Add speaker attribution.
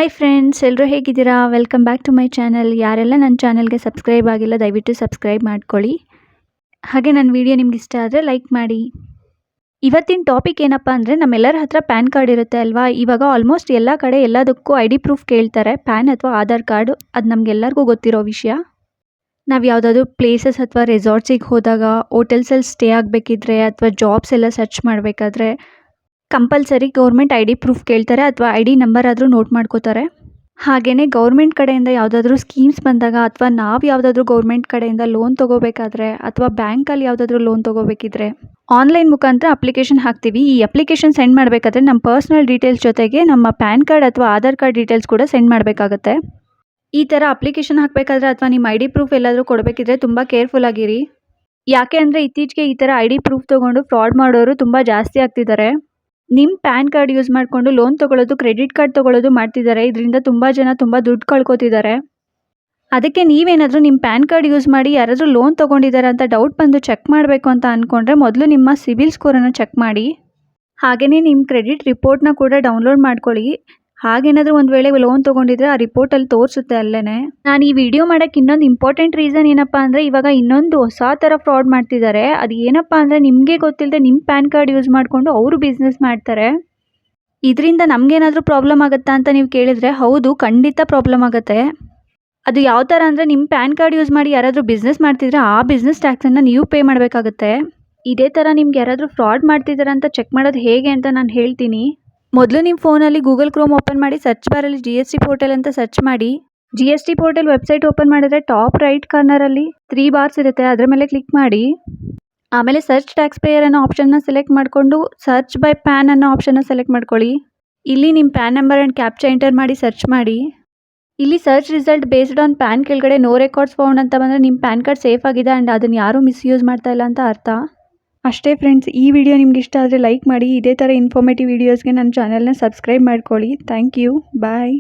Speaker 1: Hi friends, ಎಲ್ಲರೂ ಹೇಗಿದ್ದೀರಾ? Welcome back to my channel. ಯಾರೆಲ್ಲ ನನ್ನ ಚಾನಲ್ಗೆ ಸಬ್ಸ್ಕ್ರೈಬ್ ಆಗಿಲ್ಲ ದಯವಿಟ್ಟು ಸಬ್ಸ್ಕ್ರೈಬ್ ಮಾಡ್ಕೊಳ್ಳಿ. ಹಾಗೆ ನನ್ನ ವಿಡಿಯೋ ನಿಮ್ಗೆ ಇಷ್ಟ ಆದರೆ ಲೈಕ್ ಮಾಡಿ. ಇವತ್ತಿನ ಟಾಪಿಕ್ ಏನಪ್ಪ ಅಂದರೆ, ನಮ್ಮೆಲ್ಲರ ಹತ್ರ ಪ್ಯಾನ್ ಕಾರ್ಡ್ ಇರುತ್ತೆ ಅಲ್ವಾ. ಇವಾಗ ಆಲ್ಮೋಸ್ಟ್ ಎಲ್ಲ ಕಡೆ ಎಲ್ಲದಕ್ಕೂ ಐ ಡಿ ಪ್ರೂಫ್ ಕೇಳ್ತಾರೆ, ಪ್ಯಾನ್ ಅಥವಾ ಆಧಾರ್ ಕಾರ್ಡು. ಅದು ನಮಗೆಲ್ಲರಿಗೂ ಗೊತ್ತಿರೋ ವಿಷಯ. ನಾವು ಯಾವುದಾದ್ರೂ ಪ್ಲೇಸಸ್ ಅಥವಾ ರೆಸಾರ್ಟ್ಸಿಗೆ ಹೋದಾಗ, ಹೋಟೆಲ್ಸಲ್ಲಿ ಸ್ಟೇ ಆಗಬೇಕಿದ್ರೆ ಅಥವಾ ಜಾಬ್ಸ್ ಎಲ್ಲ ಸರ್ಚ್ ಮಾಡಬೇಕಾದ್ರೆ compulsory government I D proof ಕೇಳ್ತಾರೆ ಅಥವಾ ಐ ಡಿ ನಂಬರ್ ಆದರೂ ನೋಟ್ ಮಾಡ್ಕೋತಾರೆ. ಹಾಗೆಯೇ ಗೌರ್ಮೆಂಟ್ ಕಡೆಯಿಂದ ಯಾವುದಾದ್ರೂ ಸ್ಕೀಮ್ಸ್ ಬಂದಾಗ ಅಥವಾ ನಾವು ಯಾವುದಾದ್ರೂ ಗೌರ್ಮೆಂಟ್ ಕಡೆಯಿಂದ ಲೋನ್ ತೊಗೋಬೇಕಾದ್ರೆ ಅಥವಾ ಬ್ಯಾಂಕಲ್ಲಿ ಯಾವುದಾದ್ರೂ ಲೋನ್ ತೊಗೋಬೇಕಿದ್ರೆ ಆನ್ಲೈನ್ ಮುಖಾಂತರ ಅಪ್ಲಿಕೇಶನ್ ಹಾಕ್ತೀವಿ. ಈ ಅಪ್ಲಿಕೇಶನ್ ಸೆಂಡ್ ಮಾಡಬೇಕಾದ್ರೆ ನಮ್ಮ ಪರ್ಸ್ನಲ್ ಡೀಟೇಲ್ಸ್ ಜೊತೆಗೆ ನಮ್ಮ ಪ್ಯಾನ್ ಕಾರ್ಡ್ ಅಥವಾ ಆಧಾರ್ ಕಾರ್ಡ್ ಡೀಟೇಲ್ಸ್ ಕೂಡ ಸೆಂಡ್ ಮಾಡಬೇಕಾಗುತ್ತೆ. ಈ ಥರ ಅಪ್ಲಿಕೇಶನ್ ಹಾಕಬೇಕಾದ್ರೆ ಅಥವಾ ನಿಮ್ಮ ಐ ಡಿ ಪ್ರೂಫ್ ಎಲ್ಲಾದರೂ ಕೊಡಬೇಕಿದ್ರೆ ತುಂಬ ಕೇರ್ಫುಲ್ ಆಗಿರಿ. ಯಾಕೆ ಅಂದರೆ ಇತ್ತೀಚೆಗೆ ಈ ಥರ ಐ ಡಿ ಪ್ರೂಫ್ ತೊಗೊಂಡು ಫ್ರಾಡ್ ಮಾಡೋರು ತುಂಬ ಜಾಸ್ತಿ ಆಗ್ತಿದ್ದಾರೆ. ನಿಮ್ಮ ಪ್ಯಾನ್ ಕಾರ್ಡ್ ಯೂಸ್ ಮಾಡಿಕೊಂಡು ಲೋನ್ ತೊಗೊಳ್ಳೋದು, ಕ್ರೆಡಿಟ್ ಕಾರ್ಡ್ ತೊಗೊಳ್ಳೋದು ಮಾಡ್ತಿದ್ದಾರೆ. ಇದರಿಂದ ತುಂಬ ಜನ ತುಂಬ ದುಡ್ಡು ಕಳ್ಕೊತಿದ್ದಾರೆ. ಅದಕ್ಕೆ ನೀವೇನಾದರೂ ನಿಮ್ಮ ಪ್ಯಾನ್ ಕಾರ್ಡ್ ಯೂಸ್ ಮಾಡಿ ಯಾರಾದರೂ ಲೋನ್ ತೊಗೊಂಡಿದ್ದಾರೆ ಅಂತ ಡೌಟ್ ಬಂದು ಚೆಕ್ ಮಾಡಬೇಕು ಅಂತ ಅಂದ್ಕೊಂಡ್ರೆ ಮೊದಲು ನಿಮ್ಮ ಸಿಬಿಲ್ ಸ್ಕೋರನ್ನು ಚೆಕ್ ಮಾಡಿ. ಹಾಗೆಯೇ ನಿಮ್ಮ ಕ್ರೆಡಿಟ್ ರಿಪೋರ್ಟ್ನ ಕೂಡ ಡೌನ್ಲೋಡ್ ಮಾಡ್ಕೊಳ್ಳಿ. ಹಾಗೇನಾದರೂ ಒಂದು ವೇಳೆ ಲೋನ್ ತೊಗೊಂಡಿದ್ರೆ ಆ ರಿಪೋರ್ಟಲ್ಲಿ ತೋರಿಸುತ್ತೆ ಅಲ್ಲೇ. ನಾನು ಈ ವಿಡಿಯೋ ಮಾಡೋಕ್ಕೆ ಇನ್ನೊಂದು ಇಂಪಾರ್ಟೆಂಟ್ ರೀಸನ್ ಏನಪ್ಪ ಅಂದರೆ, ಇವಾಗ ಇನ್ನೊಂದು ಹೊಸ ಥರ ಫ್ರಾಡ್ ಮಾಡ್ತಿದ್ದಾರೆ. ಅದು ಏನಪ್ಪ ಅಂದರೆ, ನಿಮಗೆ ಗೊತ್ತಿಲ್ಲದೆ ನಿಮ್ಮ ಪ್ಯಾನ್ ಕಾರ್ಡ್ ಯೂಸ್ ಮಾಡಿಕೊಂಡು ಅವರು ಬಿಸ್ನೆಸ್ ಮಾಡ್ತಾರೆ. ಇದರಿಂದ ನಮಗೇನಾದರೂ ಪ್ರಾಬ್ಲಮ್ ಆಗುತ್ತಾ ಅಂತ ನೀವು ಕೇಳಿದರೆ, ಹೌದು, ಖಂಡಿತ ಪ್ರಾಬ್ಲಮ್ ಆಗುತ್ತೆ. ಅದು ಯಾವ ಥರ ಅಂದರೆ, ನಿಮ್ಮ ಪ್ಯಾನ್ ಕಾರ್ಡ್ ಯೂಸ್ ಮಾಡಿ ಯಾರಾದರೂ ಬಿಸ್ನೆಸ್ ಮಾಡ್ತಿದ್ರೆ ಆ ಬಿಸ್ನೆಸ್ ಟ್ಯಾಕ್ಸನ್ನು ನೀವು ಪೇ ಮಾಡಬೇಕಾಗುತ್ತೆ. ಇದೇ ಥರ ನಿಮ್ಗೆ ಯಾರಾದರೂ ಫ್ರಾಡ್ ಮಾಡ್ತಿದ್ದಾರೆ ಅಂತ ಚೆಕ್ ಮಾಡೋದು ಹೇಗೆ ಅಂತ ನಾನು ಹೇಳ್ತೀನಿ. ಮೊದಲು ನಿಮ್ಮ ಫೋನಲ್ಲಿ ಗೂಗಲ್ ಕ್ರೋಮ್ ಓಪನ್ ಮಾಡಿ ಸರ್ಚ್ ಬಾರಲ್ಲಿ GST ಪೋರ್ಟಲ್ ಅಂತ ಸರ್ಚ್ ಮಾಡಿ. GST ಪೋರ್ಟಲ್ ವೆಬ್ಸೈಟ್ ಓಪನ್ ಮಾಡಿದ್ರೆ ಟಾಪ್ ರೈಟ್ ಕಾರ್ನರಲ್ಲಿ 3 ಬಾರ್ಸ್ ಇರುತ್ತೆ, ಅದರ ಮೇಲೆ ಕ್ಲಿಕ್ ಮಾಡಿ. ಆಮೇಲೆ ಸರ್ಚ್ ಟ್ಯಾಕ್ಸ್ ಪೇಯರ್ ಅನ್ನೋ ಆಪ್ಷನ್ನ ಸೆಲೆಕ್ಟ್ ಮಾಡಿಕೊಂಡು ಸರ್ಚ್ ಬೈ ಪ್ಯಾನ್ ಅನ್ನೋ ಆಪ್ಷನ್ನ ಸೆಲೆಕ್ಟ್ ಮಾಡ್ಕೊಳ್ಳಿ. ಇಲ್ಲಿ ನಿಮ್ಮ PAN number and captcha enter ಮಾಡಿ ಸರ್ಚ್ ಮಾಡಿ. ಇಲ್ಲಿ search result based on PAN ಕೆಳಗಡೆ ನೋ ರೆಕಾರ್ಡ್ಸ್ ಫೌಂಡ್ ಅಂತ ಬಂದರೆ ನಿಮ್ಮ ಪ್ಯಾನ್ ಕಾರ್ಡ್ ಸೇಫ್ ಆಗಿದೆ ಆ್ಯಂಡ್ ಅದನ್ನು ಯಾರೂ ಮಿಸ್ಯೂಸ್ ಮಾಡ್ತಾ ಇಲ್ಲ ಅಂತ ಅರ್ಥ. ಅಷ್ಟೇ ಫ್ರೆಂಡ್ಸ್, ಈ ವಿಡಿಯೋ ನಿಮ್ಗೆ ಇಷ್ಟ ಆದರೆ ಲೈಕ್ ಮಾಡಿ. ಇದೇ ಥರ ಇನ್ಫಾರ್ಮೇಟಿವ್ ವೀಡಿಯೋಸ್ಗೆ ನನ್ನ ಚಾನಲ್ನ ಸಬ್ಸ್ಕ್ರೈಬ್ ಮಾಡ್ಕೊಳ್ಳಿ. Thank you. ಬಾಯ್.